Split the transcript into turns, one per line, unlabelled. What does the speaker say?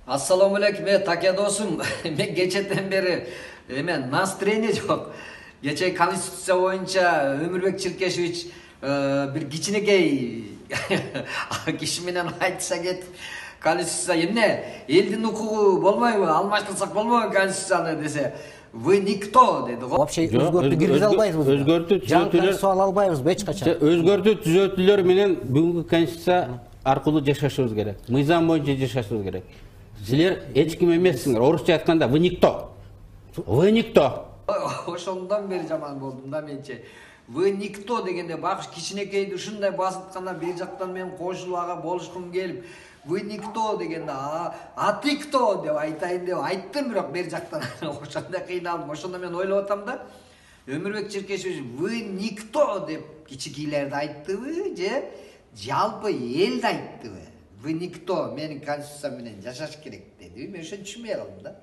Assalomu alaykum, taka do'stim. Men kecheden beri men настроение жоқ. Kecha konstitutsiya bo'yicha Ömürbek Çirkeshevich bir kichkinakay kishi bilan aytsa ketib konstitutsiya emne elдің huquqi bo'lmaymi, almashtirsak bo'lmaymi konstitutsiyani desa, вы никто dedi.
Вообще өзгөртүү киргизе албайбыз.
Өзгөртүү түзөтүүлөр
суал албайбыз эч качан.
Өзгөртүү түзөтүүлөр менен бүгүнкү конституция аркылуу жашашыбыз керек. Мыйзам боюнча жашашыбыз керек. Силер эч ким эмессиңер. Орусча айтканда вы никто. Вы никто.
Ошондон бери жаман болдум да менче. Вы никто дегенде багыш кичинекейди ушундай басытканда бер жактан мен кошулуп ага болушкум келип, вы никто дегенде а ты кто деп айтайын деп айттым, бирок бер жактан ошондой кыйналдым. Ошондо мен ойлоп атам да, Ömürbek Çirkeshevich вы никто деп кичикейлерди айттыбы же жалпы элди айттыбы? Вы никто, менин конституциям менен жашаш керек деди. Мен ошону түшүнбөй калдым да.